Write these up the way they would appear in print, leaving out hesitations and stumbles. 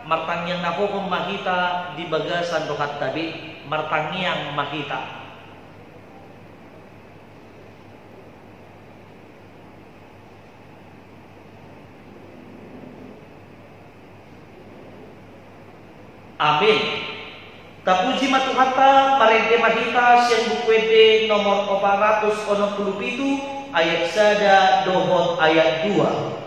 martangyang nahukom makita di bagasan rohat tabi martangyang makita. Amin. Tapuji matuhata parente mahita siyang bukwede nomor 467 ayat 1 dohot ayat 2.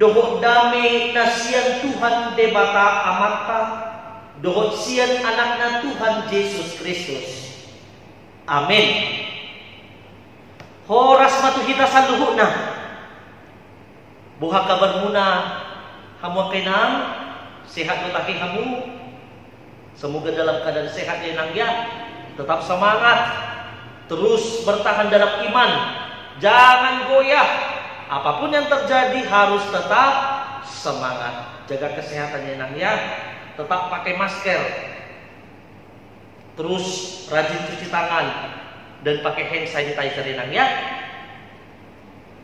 Dohot dame na siyan Tuhan debata amata, dohot siyan anak na Tuhan Yesus Kristus. Amin. Horas matuhita sa luho na. Buha kabar muna, hamu kinang, sehat mo taki hamu. Semoga dalam keadaan sehat ya nangya, tetap semangat, terus bertahan dalam iman, jangan goyah. Apapun yang terjadi harus tetap semangat. Jaga kesehatannya nang ya. Tetap pakai masker. Terus rajin cuci tangan dan pakai hand sanitizer nang ya.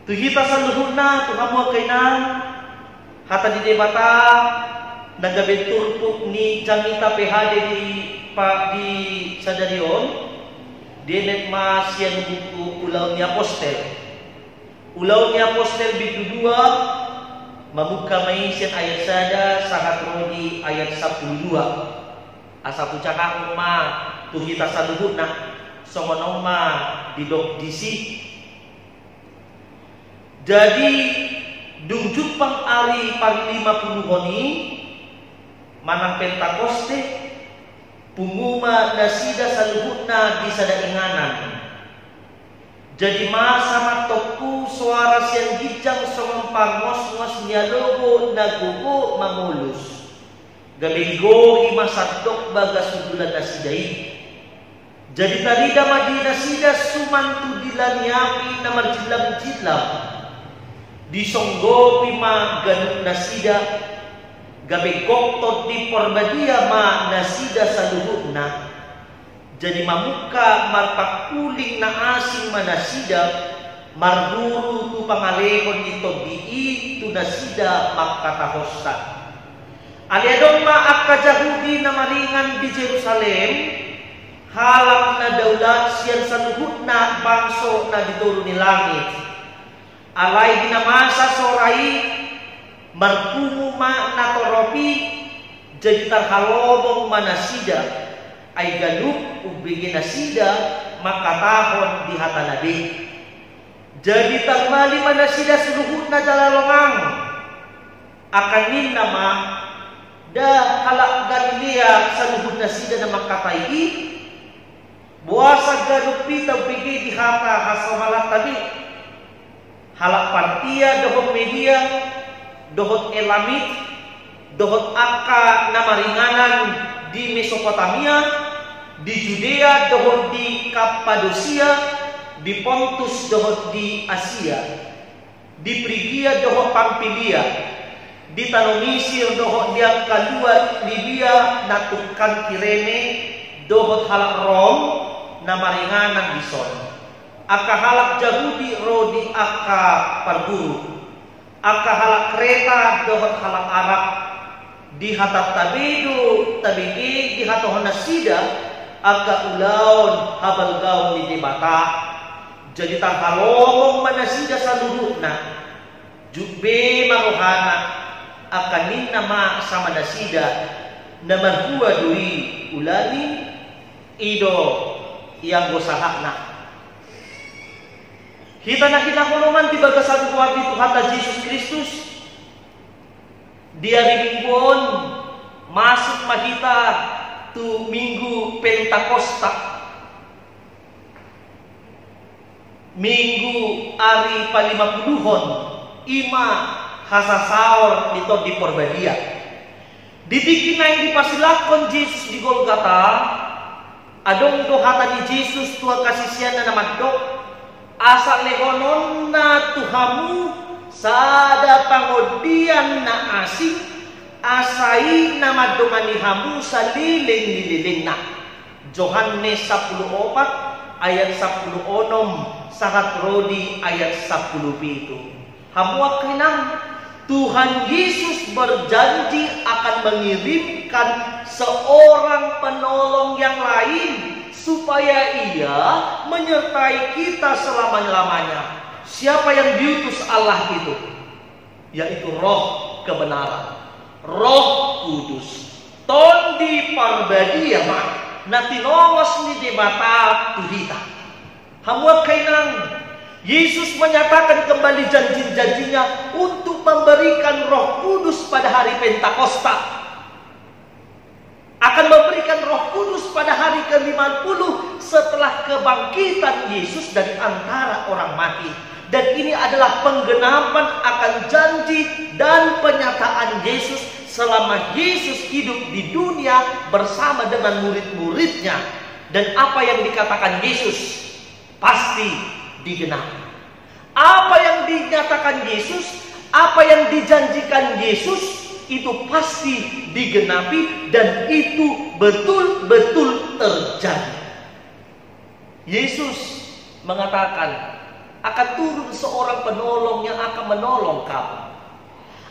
Tuhita saluhuna tuhamu kainan hata di debata nagabentur puk ni jamita PHD di Sadarion. Denet mas yang buku ulau ni apostel. Ulau ni apostel bidu 2 mamuka maisian ayat sada sangat rodi ayat 12. Asa pucaka umma tuhita saluhuna songonoma didok disi. Jadi dungjut pang ari pari 50 honi manang Pentakoste punguma nasida saluhuna di sada inganan. Jadi masa matokku suara siang gijang songong mos nialogo nagugo mamulus. Gabigo imasadok bagas sudulan nasidai. Jadi tadi damadi nasida sumantu dilaniapi na marjilam-jilam. Disonggo pima ganuk nasida. Gabigok tot di porbadia ma nasida saluhutna. Jadi mamuka marpakuling na asing manasida marguru tu pangalehon ito itu nasida makatahosta. Aliadong maak kajahudi na maringan di Jerusalem halak na daulat siyan sa luhut na bangso na dituro ni langit. Alay dinamasa soray marpumuma na toropi jadi tarhalobong manasida. Ay galup ubigin nasida makatahon di hatanabi. Jadi tagmali manasida suluhut na dalalongang akanin nama da halak Galilea sa luhut nasida na makatayi buasa galupi ubigi di hata hasamalat tabi halak pantia dohot media dohot elamit dohot akka na maringanan di Mesopotamia, di Judea dohot di Kappadosia, di Pontus dohot di Asia. di Frigia doho Pamfilia, di tanah Mesir doho dia keluar Libya natukan Kirene doho halak Rom na maringanan bison. Aka halak Yahudi rodi aka Parguru. Aka halak Kreta doho halak Arab di hatat tabedo tabigi di hatohon nasida aka ulaon habal gaun di debata. Jadi tangkalomong manasida sa luluhna jube marohana akanin nama sama nasida na marhua dui ulani ido yang gosahakna. Kita nakita kolongan di bagasan kuat itu kata Yesus Kristus. Dia mingguon masuk mahita tu minggu Pentakosta. Minggu hari pa-50 ima hasasaor dito di Porbadia. Dibikin na hindi pasilakon Jesus di Golgata. Adong dohata ni Jesus tua kasisian na namadok. Asa lehonon na tuhamu sada pangodian na asing asai na madongan ni hamu sa liling na. Yohanes 14 ayat 16 sahat rodi ayat 17. Hamuak kinang Tuhan Yesus berjanji akan mengirimkan seorang penolong yang lain supaya ia menyertai kita selama-lamanya. Siapa yang diutus Allah itu? Yaitu Roh kebenaran, Roh Kudus. Ton di Parbadia mah natinongos ni debata tuhita. Hamuak kainang Yesus menyatakan kembali janji-janjinya untuk memberikan Roh Kudus pada hari Pentakosta. Akan memberikan Roh Kudus pada hari ke-50 setelah kebangkitan Yesus dari antara orang mati. Dan ini adalah penggenapan akan janji dan penyataan Yesus selama Yesus hidup di dunia bersama dengan murid-muridnya. Dan apa yang dikatakan Yesus pasti digenapi. Apa yang dinyatakan Yesus, apa yang dijanjikan Yesus itu pasti digenapi dan itu betul-betul terjadi. Yesus mengatakan akan turun seorang penolong yang akan menolong kamu.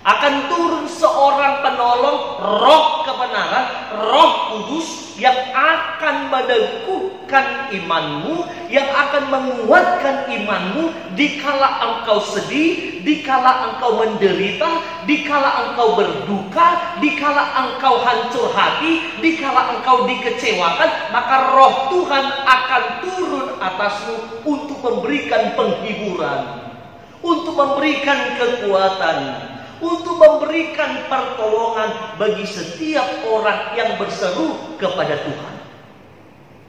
Akan turun seorang penolong, Roh kebenaran, Roh Kudus yang akan meneguhkan imanmu, yang akan menguatkan imanmu dikala engkau sedih, dikala engkau menderita, dikala engkau berduka, dikala engkau hancur hati, dikala engkau dikecewakan, maka Roh Tuhan akan turun atasmu untuk memberikan penghiburan, untuk memberikan kekuatan, untuk memberikan pertolongan bagi setiap orang yang berseru kepada Tuhan.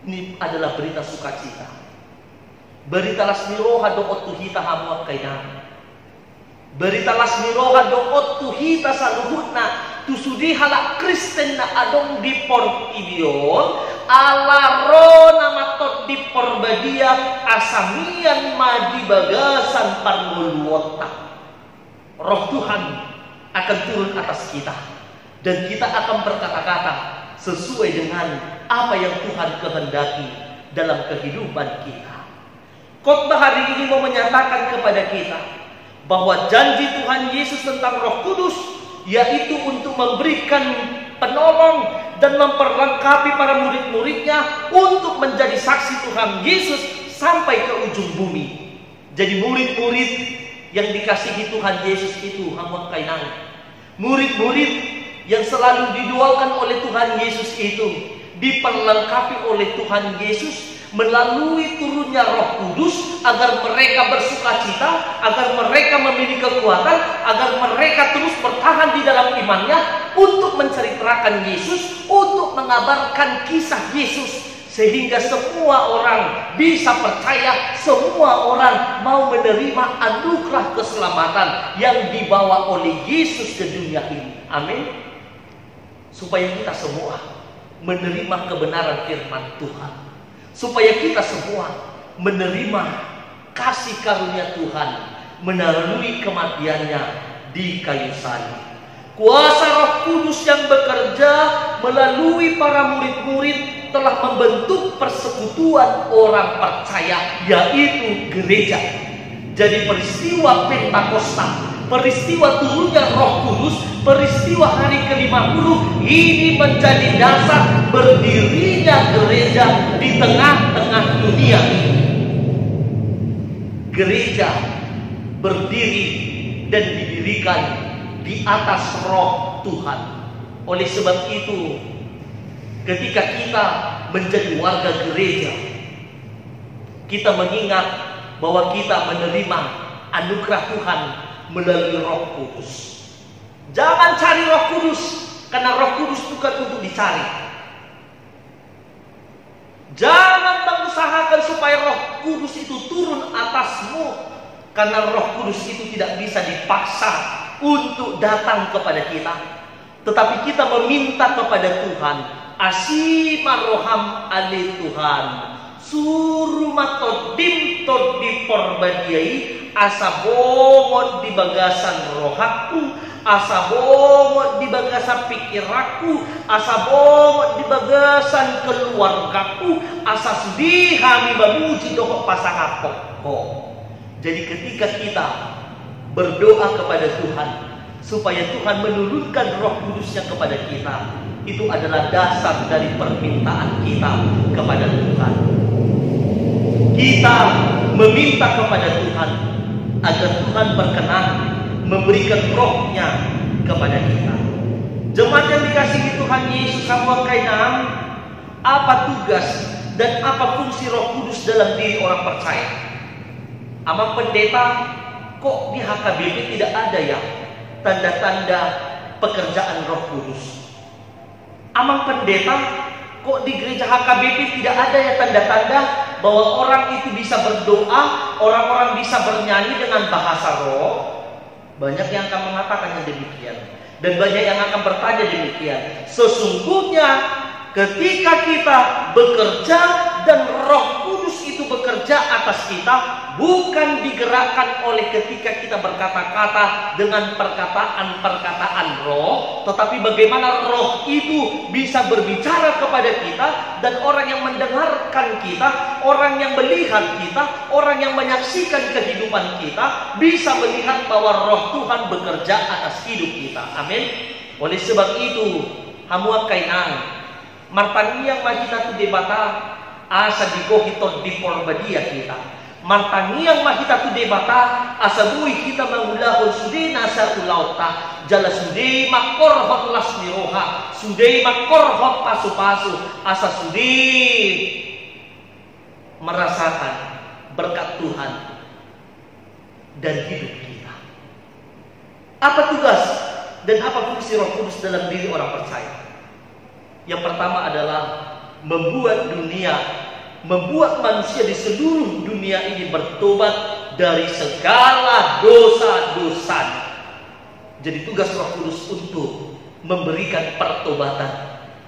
Ini adalah berita sukacita. Berita lasmiroha doot tuhita hamuat kainang. Berita lasmiroha doot tuhita saluhutna tusudi halak Kristen na adong di Portibion ala ro namatot di Porbadia asamian madi bagasan parmuluotak. Roh Tuhan akan turun atas kita dan kita akan berkata-kata sesuai dengan apa yang Tuhan kehendaki dalam kehidupan kita. Khotbah hari ini mau menyatakan kepada kita bahwa janji Tuhan Yesus tentang Roh Kudus yaitu untuk memberikan penolong dan memperlengkapi para murid-muridnya untuk menjadi saksi Tuhan Yesus sampai ke ujung bumi. Jadi murid-murid yang dikasihi Tuhan Yesus itu hamuat kainang. Murid-murid yang selalu didoakan oleh Tuhan Yesus itu diperlengkapi oleh Tuhan Yesus melalui turunnya Roh Kudus agar mereka bersukacita, agar mereka memiliki kekuatan, agar mereka terus bertahan di dalam imannya untuk menceritakan Yesus, untuk mengabarkan kisah Yesus. Sehingga semua orang bisa percaya, semua orang mau menerima anugerah keselamatan yang dibawa oleh Yesus ke dunia ini. Amin. Supaya kita semua menerima kebenaran firman Tuhan. Supaya kita semua menerima kasih karunia Tuhan. melalui kematiannya di kayu salib. Kuasa Roh Kudus yang bekerja melalui para murid-murid telah membentuk persekutuan orang percaya, yaitu gereja. Jadi peristiwa Pentakosta, peristiwa turunnya Roh Kudus, peristiwa hari ke-50 ini menjadi dasar berdirinya gereja di tengah-tengah dunia ini. Gereja berdiri dan didirikan di atas Roh Tuhan. Oleh sebab itu, ketika kita menjadi warga gereja, kita mengingat bahwa kita menerima anugerah Tuhan melalui Roh Kudus. Jangan cari Roh Kudus, karena Roh Kudus bukan untuk dicari. Jangan mengusahakan supaya Roh Kudus itu turun atasmu, karena Roh Kudus itu tidak bisa dipaksa untuk datang kepada kita. Tetapi kita meminta kepada Tuhan, asima roham ali Tuhan, suruh matodim todi porbadiai, asa bomot di bagasan rohaku, asa bomot di bagasan pikiraku, asa bomot di bagasan keluargaku, asa sudi kami bamuji dohok pasang apokko. Jadi ketika kita berdoa kepada Tuhan supaya Tuhan menurunkan Roh Kudusnya kepada kita, itu adalah dasar dari permintaan kita kepada Tuhan. Kita meminta kepada Tuhan agar Tuhan berkenan memberikan Roh-Nya kepada kita. Jemaat yang dikasihi Tuhan Yesus Kainam, apa tugas dan apa fungsi Roh Kudus dalam diri orang percaya? Amang pendeta, kok di HKBP tidak ada ya tanda-tanda pekerjaan Roh Kudus? Amang pendeta, kok di gereja HKBP tidak ada ya tanda-tanda bahwa orang itu bisa berdoa, orang-orang bisa bernyanyi dengan bahasa roh? Banyak yang akan mengatakan yang demikian, dan banyak yang akan bertanya demikian. Sesungguhnya ketika kita bekerja dan Roh Kudus itu bekerja atas kita, bukan digerakkan oleh ketika kita berkata-kata dengan perkataan-perkataan roh, tetapi bagaimana roh itu bisa berbicara kepada kita, dan orang yang mendengarkan kita, orang yang melihat kita, orang yang menyaksikan kehidupan kita bisa melihat bahwa Roh Tuhan bekerja atas hidup kita. Amin. Oleh sebab itu, hamua kainan martaniang mahita tu debata asa digohiton di porbadia kita. Martangiang mahita tu debata asa bui kita mangulahon sude nasa ulauta jala sude makorhot las niroha sude makorhot pasu-pasu asa sude merasakan berkat Tuhan dan hidup kita. Apa tugas dan apa fungsi Roh Kudus dalam diri orang percaya? Yang pertama adalah membuat manusia di seluruh dunia ini bertobat dari segala dosa-dosa. Jadi tugas Roh Kudus untuk memberikan pertobatan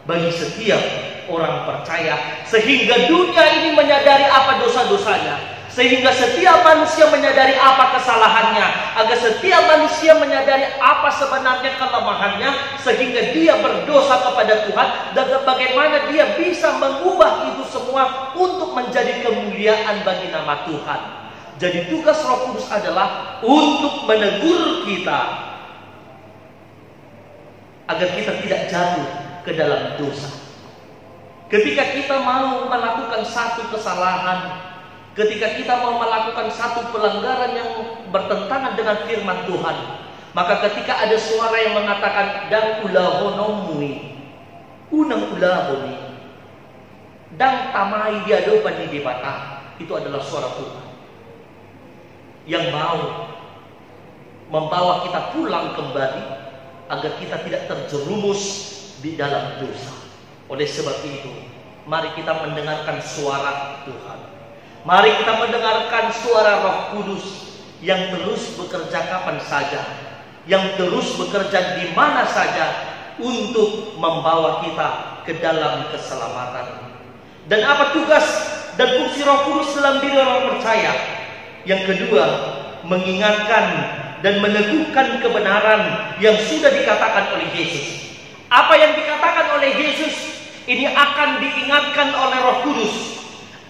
bagi setiap orang percaya, sehingga dunia ini menyadari apa dosa-dosanya, sehingga setiap manusia menyadari apa kesalahannya, agar setiap manusia menyadari apa sebenarnya kelemahannya, sehingga dia berdosa kepada Tuhan, dan bagaimana dia bisa mengubah itu semua untuk menjadi kemuliaan bagi nama Tuhan. Jadi tugas Roh Kudus adalah untuk menegur kita agar kita tidak jatuh ke dalam dosa. Ketika kita mau melakukan satu kesalahan, ketika kita mau melakukan satu pelanggaran yang bertentangan dengan firman Tuhan, maka ketika ada suara yang mengatakan dan ulahonomui, unang ulahoni, dan tamai diadopan di debata, itu adalah suara Tuhan yang mau membawa kita pulang kembali agar kita tidak terjerumus di dalam dosa. Oleh sebab itu, mari kita mendengarkan suara Tuhan. Mari kita mendengarkan suara Roh Kudus yang terus bekerja kapan saja, yang terus bekerja di mana saja untuk membawa kita ke dalam keselamatan. Dan apa tugas dan fungsi Roh Kudus dalam diri orang percaya? Yang kedua, mengingatkan dan meneguhkan kebenaran yang sudah dikatakan oleh Yesus. Apa yang dikatakan oleh Yesus ini akan diingatkan oleh Roh Kudus.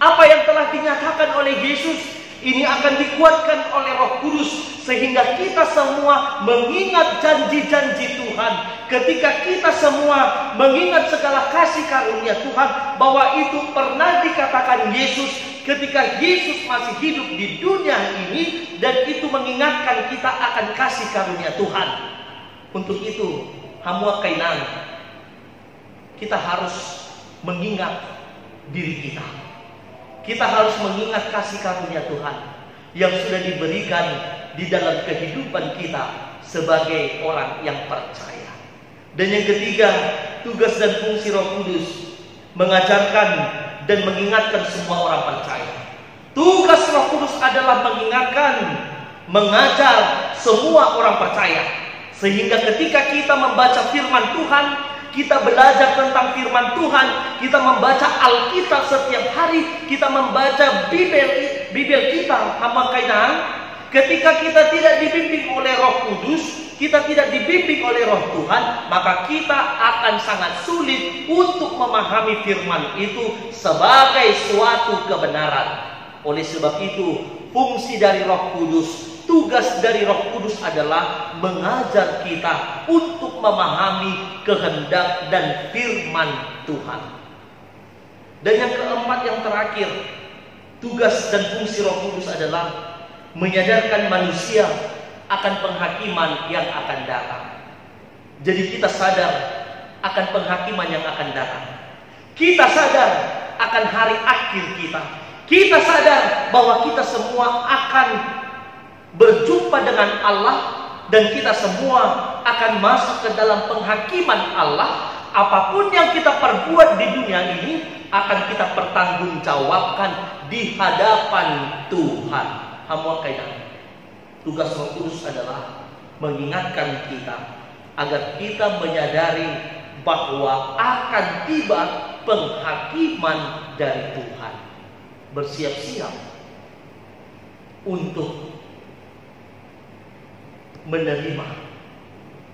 Apa yang telah dinyatakan oleh Yesus ini akan dikuatkan oleh Roh Kudus, sehingga kita semua mengingat janji-janji Tuhan. Ketika kita semua mengingat segala kasih karunia Tuhan, bahwa itu pernah dikatakan Yesus ketika Yesus masih hidup di dunia ini, dan itu mengingatkan kita akan kasih karunia Tuhan. Untuk itu, Hamua Kainan, kita harus mengingat diri kita. Kita harus mengingat kasih karunia Tuhan yang sudah diberikan di dalam kehidupan kita sebagai orang yang percaya. Dan yang ketiga, tugas dan fungsi Roh Kudus mengajarkan dan mengingatkan semua orang percaya. Tugas Roh Kudus adalah mengingatkan, mengajar semua orang percaya. Sehingga ketika kita membaca firman Tuhan, kita belajar tentang firman Tuhan, kita membaca Alkitab setiap hari, kita membaca Bibel kita, Hamua Kainan. Ketika kita tidak dibimbing oleh Roh Kudus, kita tidak dibimbing oleh Roh Tuhan, maka kita akan sangat sulit untuk memahami firman itu sebagai suatu kebenaran. Oleh sebab itu, fungsi dari Roh Kudus, tugas dari Roh Kudus adalah mengajar kita untuk memahami kehendak dan firman Tuhan. Dan yang keempat, yang terakhir, tugas dan fungsi Roh Kudus adalah menyadarkan manusia akan penghakiman yang akan datang. Jadi kita sadar akan penghakiman yang akan datang. Kita sadar akan hari akhir kita. Kita sadar bahwa kita semua akan berjumpa dengan Allah, dan kita semua akan masuk ke dalam penghakiman Allah. Apapun yang kita perbuat di dunia ini akan kita pertanggungjawabkan di hadapan Tuhan. Hamua Kainan, tugas Roh Kudus adalah mengingatkan kita agar kita menyadari bahwa akan tiba penghakiman dari Tuhan. Bersiap-siap untuk menerima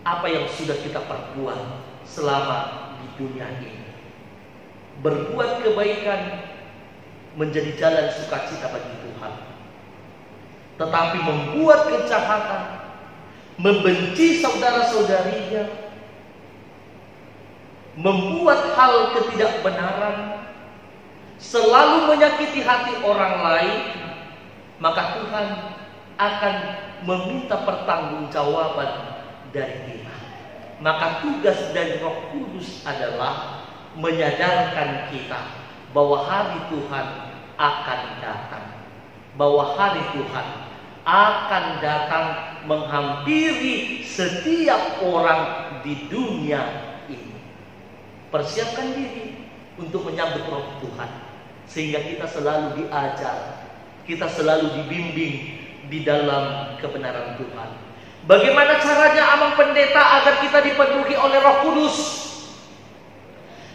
apa yang sudah kita perbuat selama di dunia ini. Berbuat kebaikan menjadi jalan sukacita bagi Tuhan, tetapi membuat kejahatan, membenci saudara-saudarinya, membuat hal ketidakbenaran, selalu menyakiti hati orang lain, maka Tuhan akan meminta pertanggungjawaban dari kita. Maka tugas dari Roh Kudus adalah menyadarkan kita bahwa hari Tuhan akan datang, bahwa hari Tuhan akan datang menghampiri setiap orang di dunia ini. Persiapkan diri untuk menyambut Roh Tuhan, sehingga kita selalu diajar, kita selalu dibimbing di dalam kebenaran Tuhan. Bagaimana caranya Amang Pendeta agar kita dipenuhi oleh Roh Kudus?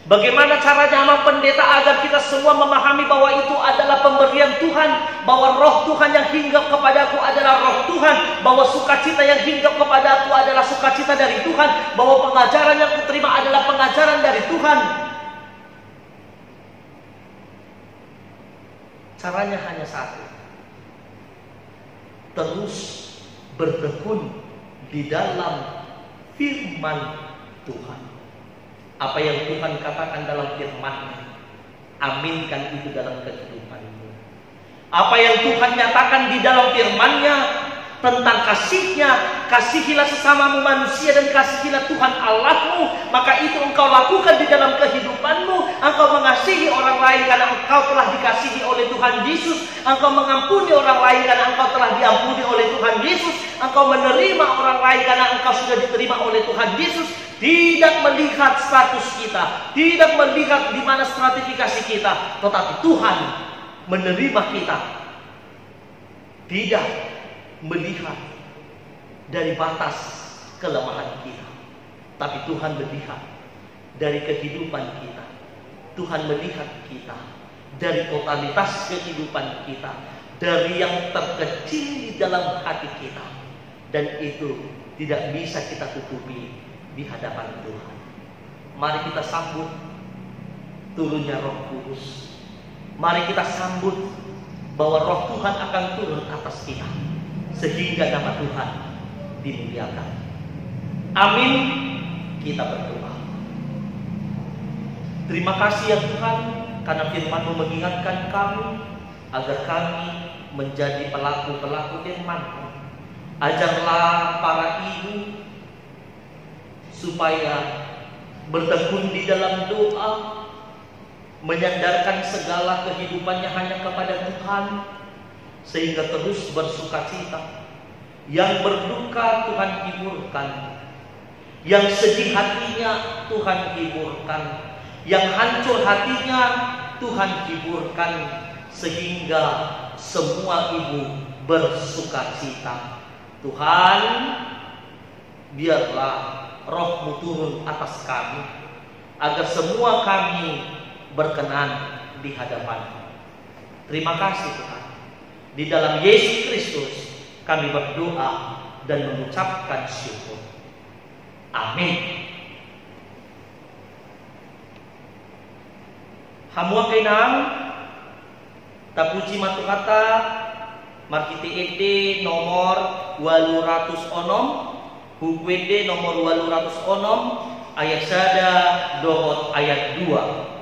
Bagaimana caranya Amang Pendeta agar kita semua memahami bahwa itu adalah pemberian Tuhan, bahwa Roh Tuhan yang hinggap kepadaku adalah Roh Tuhan, bahwa sukacita yang hinggap kepadaku adalah sukacita dari Tuhan, bahwa pengajaran yang kuterima adalah pengajaran dari Tuhan. Caranya hanya satu: terus bertekun di dalam firman Tuhan. Apa yang Tuhan katakan dalam firman-Nya, aminkan itu dalam kehidupanmu. Apa yang Tuhan nyatakan di dalam firman-Nya tentang kasih-Nya, kasihilah sesamamu manusia dan kasihilah Tuhan Allahmu, maka itu engkau lakukan di dalam kehidupanmu. Engkau mengasihi orang lain karena engkau telah dikasihi oleh Tuhan Yesus. Engkau mengampuni orang lain karena engkau telah diampuni oleh Tuhan Yesus. Engkau menerima orang lain karena engkau sudah diterima oleh Tuhan Yesus. Tidak melihat status kita, tidak melihat di mana stratifikasi kita, tetapi Tuhan menerima kita. Tidak melihat dari batas kelemahan kita, tapi Tuhan melihat dari kehidupan kita. Tuhan melihat kita dari totalitas kehidupan kita, dari yang terkecil di dalam hati kita, dan itu tidak bisa kita tutupi di hadapan Tuhan. Mari kita sambut turunnya Roh Kudus. Mari kita sambut bahwa Roh Tuhan akan turun atas kita, sehingga nama Tuhan dimuliakan. Amin. Kita berdoa. Terima kasih ya Tuhan, karena firman-Mu mengingatkan kami agar kami menjadi pelaku-pelaku firman-Mu. Ajarlah para ibu supaya bertekun di dalam doa, menyandarkan segala kehidupannya hanya kepada Tuhan, sehingga terus bersukacita. Yang berduka Tuhan hiburkan, yang sedih hatinya Tuhan hiburkan, yang hancur hatinya Tuhan hiburkan, sehingga semua ibu bersukacita. Tuhan, biarlah Roh-Mu turun atas kami, agar semua kami berkenan di hadapan-Mu. Terima kasih Tuhan. Di dalam Yesus Kristus kami berdoa dan mengucapkan syukur. Amin. Hamua kainang tapuji matu kata markiti ede nomor 806, buku ede nomor 806, ayat sada dohot ayat 2.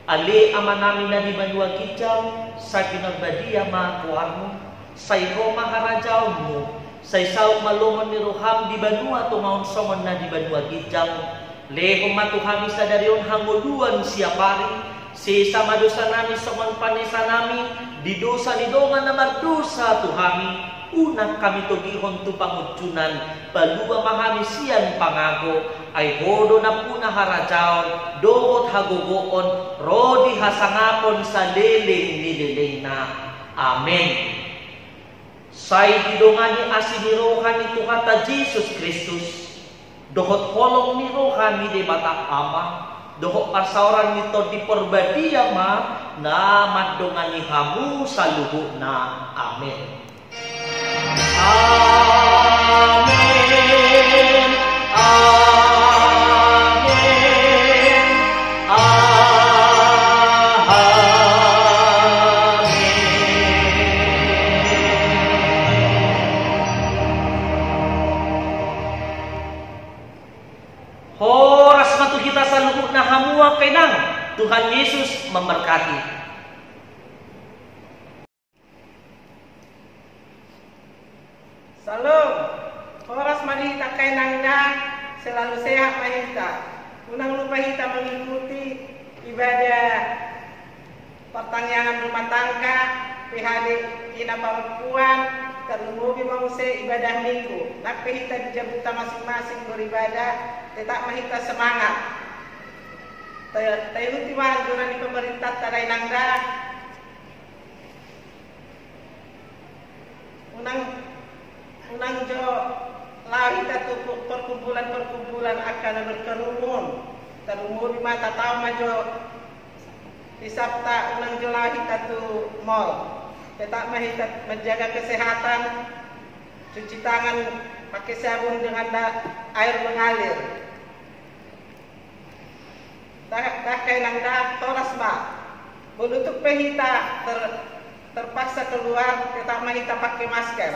Ali amanami na di banwa kijam sa kinagbadia makuarmo say Roma harajao mo say sauk maluman ni Roham di banwa tungaon somon na di banwa kijam lehong matuhami sa darion hanguluan siya pari si sama dosa nami somon panisa nami di dosa ni dongan na mardosa tuhami una kami tugihon tu pangudjunan palua mahami siyan pangago ay hodo na puna harajaon doot hagugoon rodi hasangapon sa liling nililing na. Amen. Say didongani asinirohan ni Tuhata Jesus Kristus dohot holong ni rohan ni de mata ama dohot pasauran nito di perbadiama na madongani hamu sa luhu na. Amen. Amin. Amin. Horas matu kita saluhut na hamua kenang. Tuhan Yesus memberkati. Salam. Horas mahita kay nangga selalu sehat mahita. Unang lupa kita mengikuti ibadah pertanyaan rumah tangga PHD ina perempuan terlumubi mengusai ibadah minggu. Nak kita di jabuta masing-masing beribadah, tetap mahita semangat. Tayo ultima anjuran di pemerintah taday nangga. Unang jo lari tu perkumpulan akan berkerumun. Terumur di mata tahu majo di Sabta unang jo lari tu mall. Tetap mahita menjaga kesehatan, cuci tangan pakai sabun dengan air mengalir. Dah kay nangda toras ma. Menutup pehita terpaksa keluar, tetap mahita pakai masker.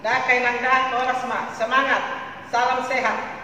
Dah kay nangda toras ma. Semangat, salam sehat.